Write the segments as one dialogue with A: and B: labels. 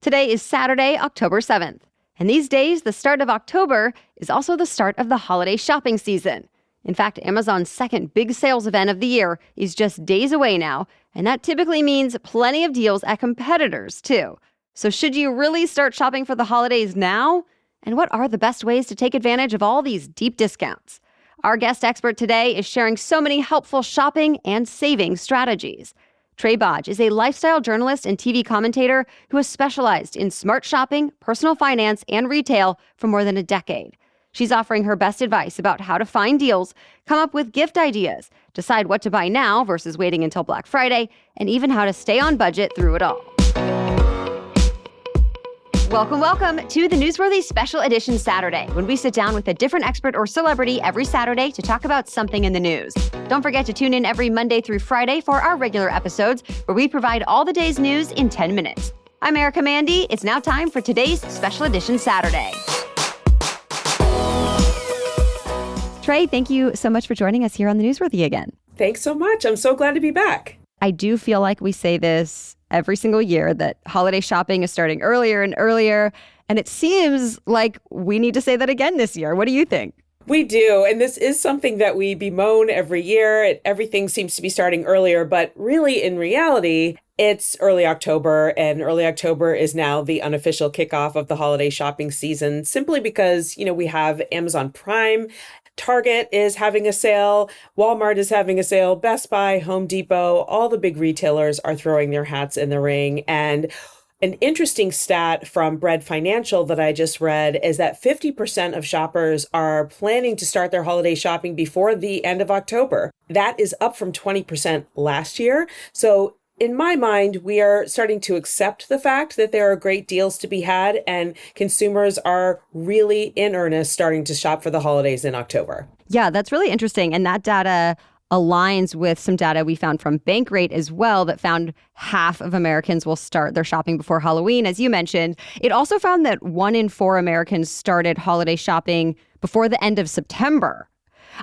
A: Today is Saturday, October 7th. And these days, the start of October is also the start of the holiday shopping season. In fact, Amazon's second big sales event of the year is just days away now, and that typically means plenty of deals at competitors, too. So should you really start shopping for the holidays now? And what are the best ways to take advantage of all these deep discounts? Our guest expert today is sharing so many helpful shopping and saving strategies. Trae Bodge is a lifestyle journalist and TV commentator who has specialized in smart shopping, personal finance, and retail for more than a decade. She's offering her best advice about how to find deals, come up with gift ideas, decide what to buy now versus waiting until Black Friday, and even how to stay on budget through it all. Welcome to the Newsworthy Special Edition Saturday, when we sit down with a different expert or celebrity every Saturday to talk about something in the news. Don't forget to tune in every Monday through Friday for our regular episodes, where we provide all the day's news in 10 minutes. I'm Erica Mandy. It's now time for today's Special Edition Saturday. Trae, thank you so much for joining us here on the Newsworthy again.
B: Thanks so much. I'm so glad to be back.
A: I do feel like we say this every single year, that holiday shopping is starting earlier and earlier. And it seems like we need to say that again this year. What do you think?
B: We do. And this is something that we bemoan every year. Everything seems to be starting earlier. But really, in reality, it's early October, and early October is now the unofficial kickoff of the holiday shopping season, simply because, we have Amazon Prime. Target is having a sale, Walmart is having a sale, Best Buy, Home Depot, all the big retailers are throwing their hats in the ring. And an interesting stat from Bread Financial that I just read is that 50% of shoppers are planning to start their holiday shopping before the end of October. That is up from 20% last year. So in my mind, we are starting to accept the fact that there are great deals to be had, and consumers are really in earnest starting to shop for the holidays in October.
A: Yeah, that's really interesting. And that data aligns with some data we found from Bankrate as well, that found half of Americans will start their shopping before Halloween, as you mentioned. It also found that 1 in 4 Americans started holiday shopping before the end of September.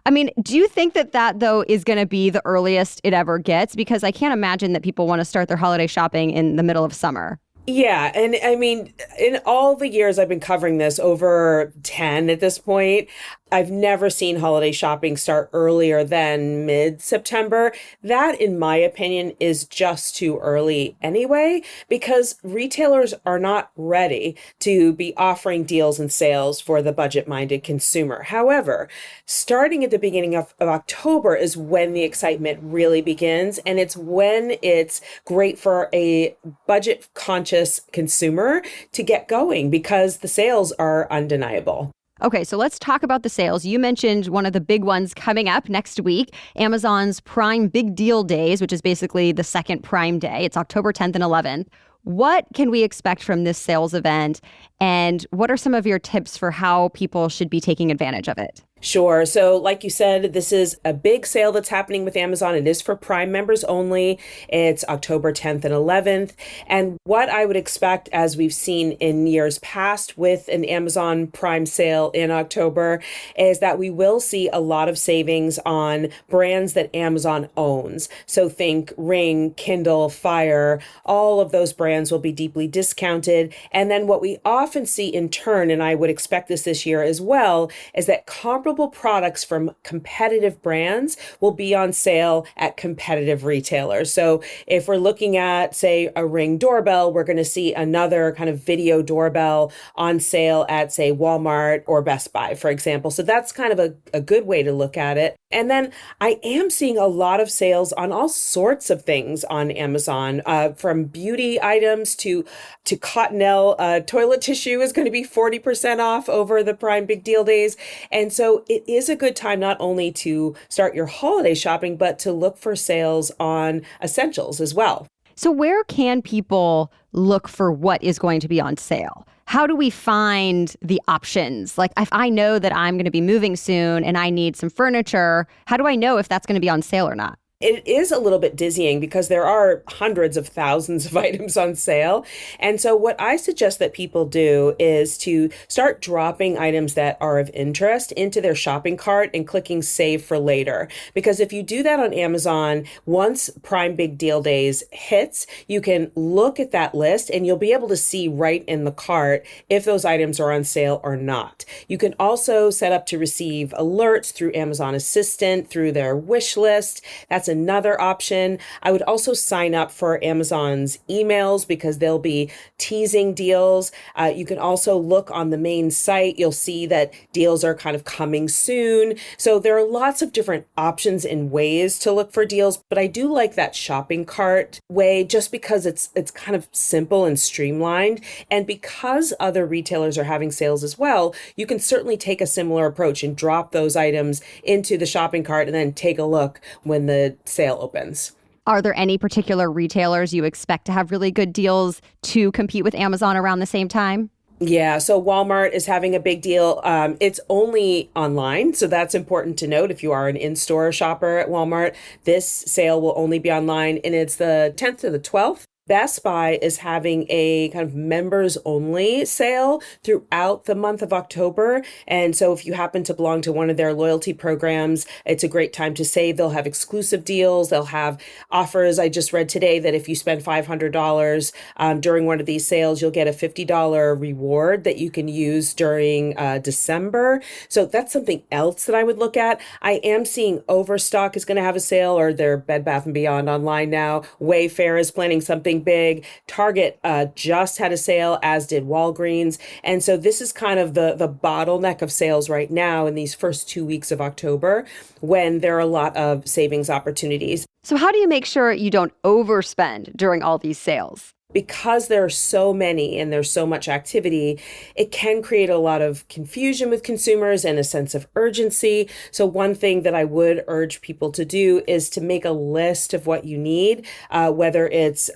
A: I mean, do you think that though, is going to be the earliest it ever gets? Because I can't imagine that people want to start their holiday shopping in the middle of summer.
B: Yeah. And I mean, in all the years I've been covering this, over 10 at this point, I've never seen holiday shopping start earlier than mid-September. That, in my opinion, is just too early anyway, because retailers are not ready to be offering deals and sales for the budget-minded consumer. However, starting at the beginning of October is when the excitement really begins, and it's when it's great for a budget-conscious consumer to get going, because the sales are undeniable.
A: Okay, so let's talk about the sales. You mentioned one of the big ones coming up next week, Amazon's Prime Big Deal Days, which is basically the second Prime Day. It's October 10th and 11th. What can we expect from this sales event? And what are some of your tips for how people should be taking advantage of it?
B: Sure. So like you said, this is a big sale that's happening with Amazon. It is for Prime members only. It's October 10th and 11th. And what I would expect, as we've seen in years past with an Amazon Prime sale in October, is that we will see a lot of savings on brands that Amazon owns. So think Ring, Kindle, Fire, all of those brands will be deeply discounted. And then what we often see in turn, and I would expect this year as well, is that comparable products from competitive brands will be on sale at competitive retailers. So if we're looking at, say, a Ring doorbell, we're going to see another kind of video doorbell on sale at, say, Walmart or Best Buy, for example. So that's kind of a good way to look at it. And then I am seeing a lot of sales on all sorts of things on Amazon, from beauty items to Cottonelle. Toilet tissue is going to be 40% off over the Prime Big Deal Days. And so it is a good time not only to start your holiday shopping, but to look for sales on essentials as well.
A: So where can people look for what is going to be on sale? How do we find the options? Like, if I know that I'm going to be moving soon and I need some furniture, how do I know if that's going to be on sale or not?
B: It is a little bit dizzying because there are hundreds of thousands of items on sale. And so, what I suggest that people do is to start dropping items that are of interest into their shopping cart and clicking save for later. Because if you do that on Amazon, once Prime Big Deal Days hits, you can look at that list and you'll be able to see right in the cart if those items are on sale or not. You can also set up to receive alerts through Amazon Assistant, through their wish list. That's another option. I would also sign up for Amazon's emails because they'll be teasing deals. You can also look on the main site. You'll see that deals are kind of coming soon. So there are lots of different options and ways to look for deals, but I do like that shopping cart way just because it's kind of simple and streamlined. And because other retailers are having sales as well, you can certainly take a similar approach and drop those items into the shopping cart and then take a look when the sale opens.
A: Are there any particular retailers you expect to have really good deals to compete with Amazon around the same time?
B: Yeah, so Walmart is having a big deal. It's only online, so that's important to note. If you are an in-store shopper at Walmart, this sale will only be online, and it's the 10th to the 12th. Best Buy is having a kind of members only sale throughout the month of October. And so if you happen to belong to one of their loyalty programs, it's a great time to save. They'll have exclusive deals. They'll have offers. I just read today that if you spend $500 during one of these sales, you'll get a $50 reward that you can use during December. So that's something else that I would look at. I am seeing Overstock is going to have a sale, or their Bed Bath & Beyond online now. Wayfair is planning something big. Target just had a sale, as did Walgreens. And so this is kind of the bottleneck of sales right now in these first 2 weeks of October, when there are a lot of savings opportunities.
A: So how do you make sure you don't overspend during all these sales?
B: Because there are so many and there's so much activity, it can create a lot of confusion with consumers and a sense of urgency. So one thing that I would urge people to do is to make a list of what you need, whether it's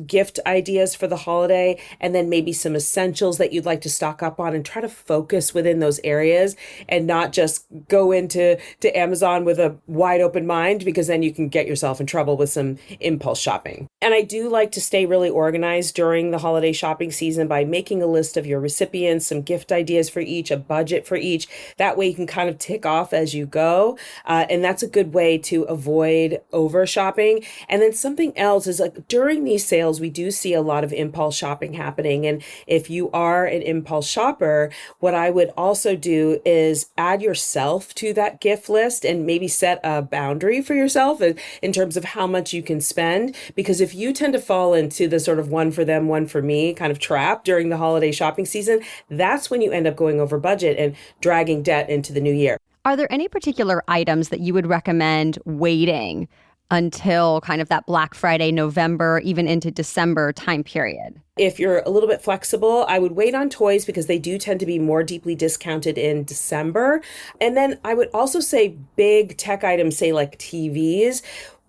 B: gift ideas for the holiday, and then maybe some essentials that you'd like to stock up on, and try to focus within those areas and not just go into Amazon with a wide open mind, because then you can get yourself in trouble with some impulse shopping. And I do like to stay really organized during the holiday shopping season by making a list of your recipients, some gift ideas for each, a budget for each. That way you can kind of tick off as you go. And that's a good way to avoid over shopping. And then something else is, like, during these sales, we do see a lot of impulse shopping happening. And if you are an impulse shopper, what I would also do is add yourself to that gift list and maybe set a boundary for yourself in terms of how much you can spend. Because if you tend to fall into the sort of one for them, one for me kind of trap during the holiday shopping season, that's when you end up going over budget and dragging debt into the new year.
A: Are there any particular items that you would recommend waiting until kind of that Black Friday, November, even into December time period?
B: If you're a little bit flexible, I would wait on toys because they do tend to be more deeply discounted in December. And then I would also say big tech items, say like TVs.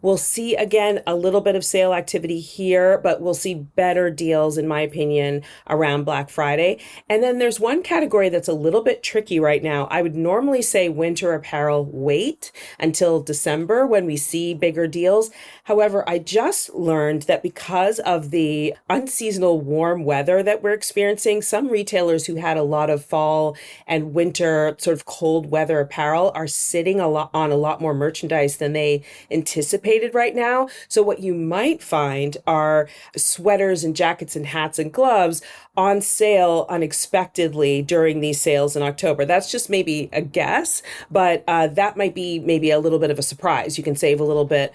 B: We'll see, again, a little bit of sale activity here, but we'll see better deals, in my opinion, around Black Friday. And then there's one category that's a little bit tricky right now. I would normally say winter apparel, wait until December when we see bigger deals. However, I just learned that because of the unseasonal warm weather that we're experiencing, some retailers who had a lot of fall and winter sort of cold weather apparel are sitting on a lot more merchandise than they anticipated right now. So what you might find are sweaters and jackets and hats and gloves on sale unexpectedly during these sales in October. That's just maybe a guess, but that might be maybe a little bit of a surprise. You can save a little bit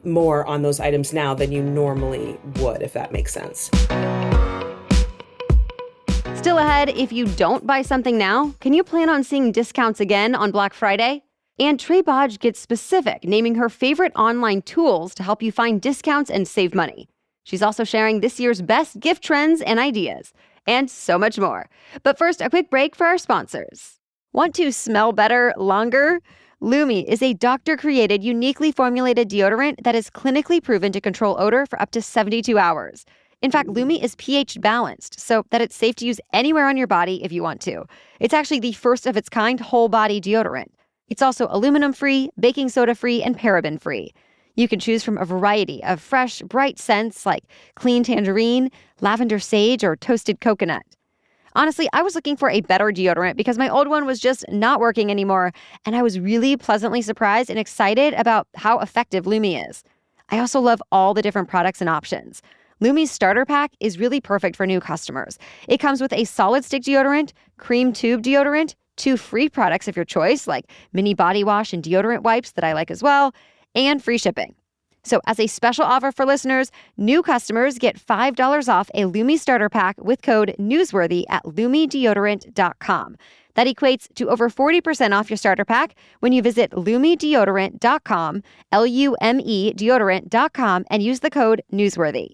B: more on those items now than you normally would, if that makes sense.
A: Still ahead, if you don't buy something now, can you plan on seeing discounts again on Black Friday? And Trae Bodge gets specific, naming her favorite online tools to help you find discounts and save money. She's also sharing this year's best gift trends and ideas, and so much more. But first, a quick break for our sponsors. Want to smell better longer? Lumi is a doctor-created, uniquely formulated deodorant that is clinically proven to control odor for up to 72 hours. In fact, Lumi is pH balanced so that it's safe to use anywhere on your body if you want to. It's actually the first of its kind whole body deodorant. It's also aluminum-free, baking soda-free, and paraben-free. You can choose from a variety of fresh, bright scents like clean tangerine, lavender sage, or toasted coconut. Honestly, I was looking for a better deodorant because my old one was just not working anymore, and I was really pleasantly surprised and excited about how effective Lumi is. I also love all the different products and options. Lumi's starter pack is really perfect for new customers. It comes with a solid stick deodorant, cream tube deodorant, 2 free products of your choice, like mini body wash and deodorant wipes that I like as well, and free shipping. So as a special offer for listeners, new customers get $5 off a Lumi starter pack with code newsworthy at lumideodorant.com. That equates to over 40% off your starter pack when you visit lumideodorant.com, L-U-M-E deodorant.com, and use the code newsworthy.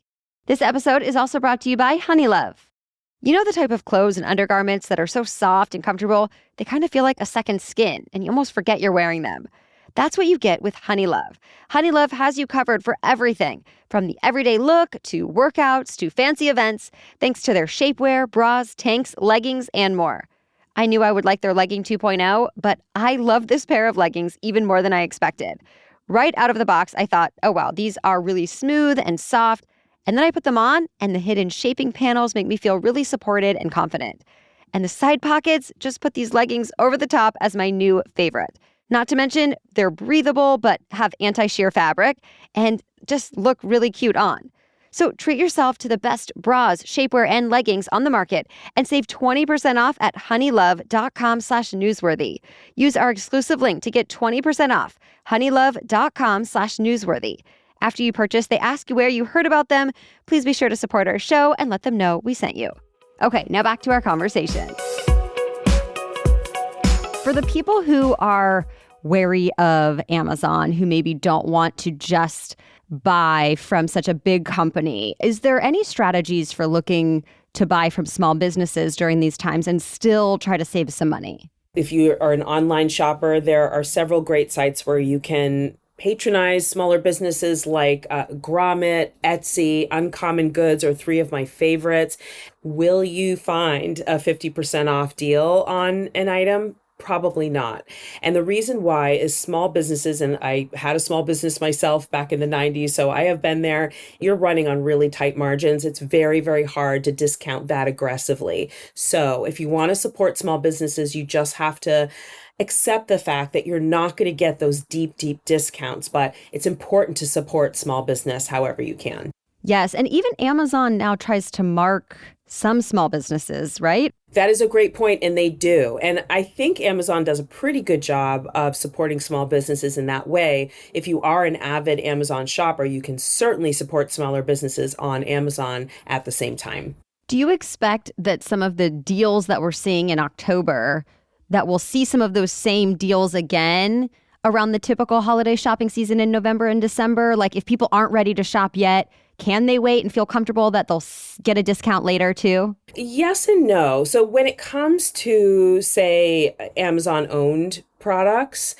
A: This episode is also brought to you by Honeylove. You know the type of clothes and undergarments that are so soft and comfortable, they kind of feel like a second skin, and you almost forget you're wearing them. That's what you get with Honeylove. Honeylove has you covered for everything, from the everyday look to workouts to fancy events, thanks to their shapewear, bras, tanks, leggings, and more. I knew I would like their legging 2.0, but I love this pair of leggings even more than I expected. Right out of the box, I thought, oh wow, these are really smooth and soft. And then I put them on, and the hidden shaping panels make me feel really supported and confident. And the side pockets just put these leggings over the top as my new favorite. Not to mention, they're breathable but have anti-shear fabric and just look really cute on. So treat yourself to the best bras, shapewear, and leggings on the market and save 20% off at honeylove.com/newsworthy. Use our exclusive link to get 20% off, honeylove.com/newsworthy. After you purchase, they ask you where you heard about them. Please be sure to support our show and let them know we sent you. Okay, now back to our conversation. For the people who are wary of Amazon, who maybe don't want to just buy from such a big company, is there any strategies for looking to buy from small businesses during these times and still try to save some money?
B: If you are an online shopper, there are several great sites where you can patronize smaller businesses like Grommet, Etsy, Uncommon Goods are 3 of my favorites. Will you find a 50% off deal on an item? Probably not. And the reason why is small businesses, and I had a small business myself back in the 90s, so I have been there. You're running on really tight margins. It's very, very hard to discount that aggressively. So if you want to support small businesses, you just have to accept the fact that you're not going to get those deep, deep discounts, but it's important to support small business however you can.
A: Yes, and even Amazon now tries to mark some small businesses, right?
B: That is a great point, and they do. And I think Amazon does a pretty good job of supporting small businesses in that way. If you are an avid Amazon shopper, you can certainly support smaller businesses on Amazon at the same time.
A: Do you expect that some of the deals that we're seeing in October, that we'll see some of those same deals again around the typical holiday shopping season in November and December? Like if people aren't ready to shop yet, can they wait and feel comfortable that they'll get a discount later too?
B: Yes and no. So when it comes to, say, Amazon-owned products,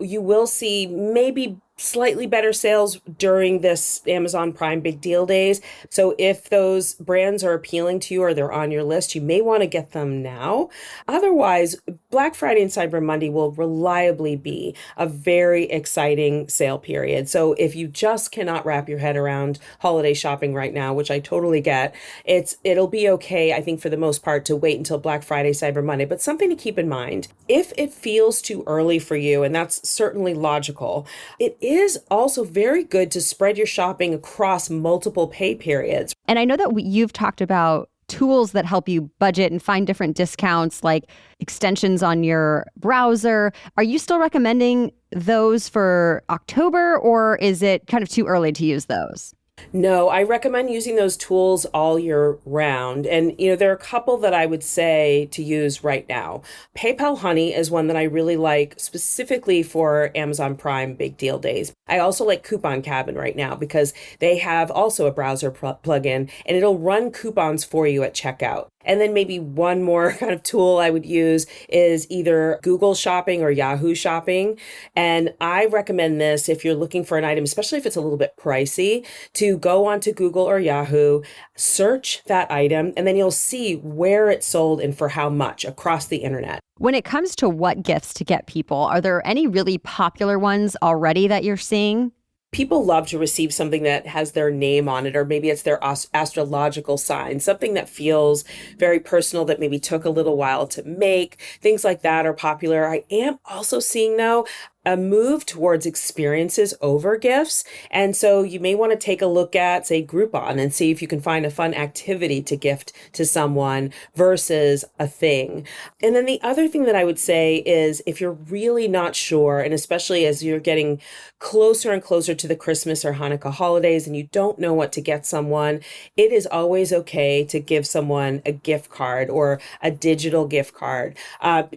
B: you will see maybe slightly better sales during this Amazon Prime Big Deal Days. So if those brands are appealing to you or they're on your list, you may want to get them now. Otherwise, Black Friday and Cyber Monday will reliably be a very exciting sale period. So if you just cannot wrap your head around holiday shopping right now, which I totally get, it'll be okay, I think, for the most part, to wait until Black Friday, Cyber Monday. But something to keep in mind, if it feels too early for you, and that's certainly logical, it is also very good to spread your shopping across multiple pay periods.
A: And I know that you've talked about tools that help you budget and find different discounts, like extensions on your browser. Are you still recommending those for October, or is it kind of too early to use those?
B: No, I recommend using those tools all year round. And, there are a couple that I would say to use right now. PayPal Honey is one that I really like specifically for Amazon Prime Big Deal Days. I also like Coupon Cabin right now because they have also a browser plugin and it'll run coupons for you at checkout. And then maybe one more kind of tool I would use is either Google Shopping or Yahoo Shopping. And I recommend this if you're looking for an item, especially if it's a little bit pricey, to go onto Google or Yahoo, search that item, and then you'll see where it's sold and for how much across the internet.
A: When it comes to what gifts to get people, are there any really popular ones already that you're seeing?
B: people love to receive something that has their name on it, or maybe it's their astrological sign, something that feels very personal that maybe took a little while to make. Things like that are popular. I am also seeing, though, a move towards experiences over gifts. And so you may want to take a look at, say, Groupon and see if you can find a fun activity to gift to someone versus a thing. And then the other thing that I would say is if you're really not sure, and especially as you're getting closer and closer to the Christmas or Hanukkah holidays and you don't know what to get someone, it is always okay to give someone a gift card or a digital gift card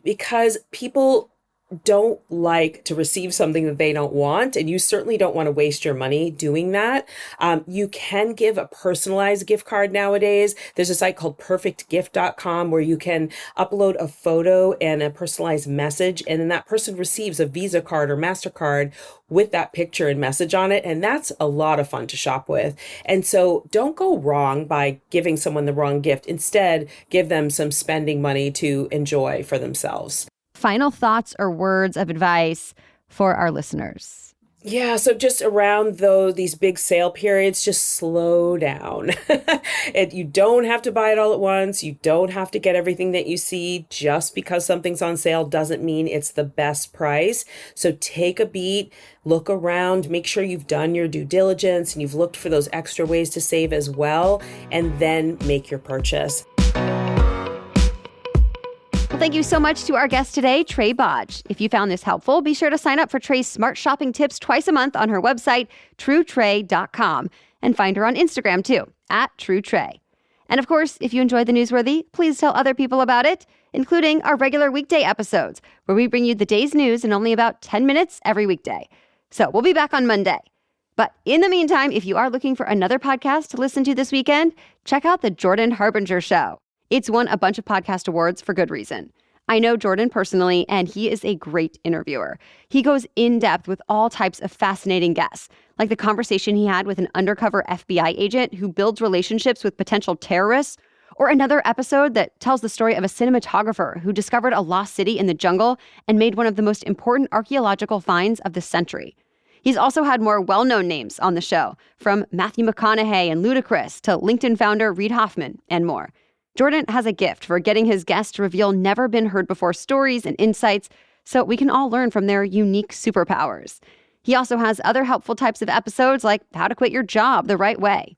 B: because people don't like to receive something that they don't want, and you certainly don't want to waste your money doing that. You can give a personalized gift card nowadays. There's a site called perfectgift.com where you can upload a photo and a personalized message, and then that person receives a Visa card or MasterCard with that picture and message on it, and that's a lot of fun to shop with. And so don't go wrong by giving someone the wrong gift. Instead, give them some spending money to enjoy for themselves.
A: Final thoughts or words of advice for our listeners?
B: Yeah, so just around these big sale periods, just slow down. You don't have to buy it all at once. You don't have to get everything that you see. Just because something's on sale doesn't mean it's the best price. So take a beat, look around, make sure you've done your due diligence and you've looked for those extra ways to save as well, and then make your purchase.
A: Well, thank you so much to our guest today, Trae Bodge. If you found this helpful, be sure to sign up for Trae's smart shopping tips twice a month on her website, truetrae.com, and find her on Instagram too, @truetrae. And of course, if you enjoy the Newsworthy, please tell other people about it, including our regular weekday episodes, where we bring you the day's news in only about 10 minutes every weekday. So we'll be back on Monday. But in the meantime, if you are looking for another podcast to listen to this weekend, check out The Jordan Harbinger Show. It's won a bunch of podcast awards for good reason. I know Jordan personally, and he is a great interviewer. He goes in depth with all types of fascinating guests, like the conversation he had with an undercover FBI agent who builds relationships with potential terrorists, or another episode that tells the story of a cinematographer who discovered a lost city in the jungle and made one of the most important archaeological finds of the century. He's also had more well-known names on the show, from Matthew McConaughey and Ludacris to LinkedIn founder Reid Hoffman and more. Jordan has a gift for getting his guests to reveal never-been-heard-before stories and insights so we can all learn from their unique superpowers. He also has other helpful types of episodes like how to quit your job the right way.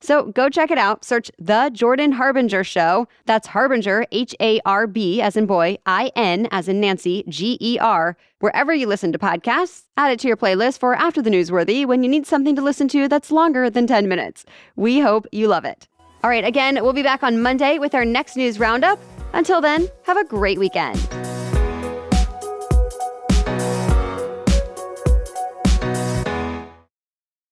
A: So go check it out. Search The Jordan Harbinger Show. That's Harbinger, H-A-R-B as in boy, I-N as in Nancy, G-E-R. Wherever you listen to podcasts, add it to your playlist for After the Newsworthy when you need something to listen to that's longer than 10 minutes. We hope you love it. All right, again, we'll be back on Monday with our next news roundup. Until then, have a great weekend.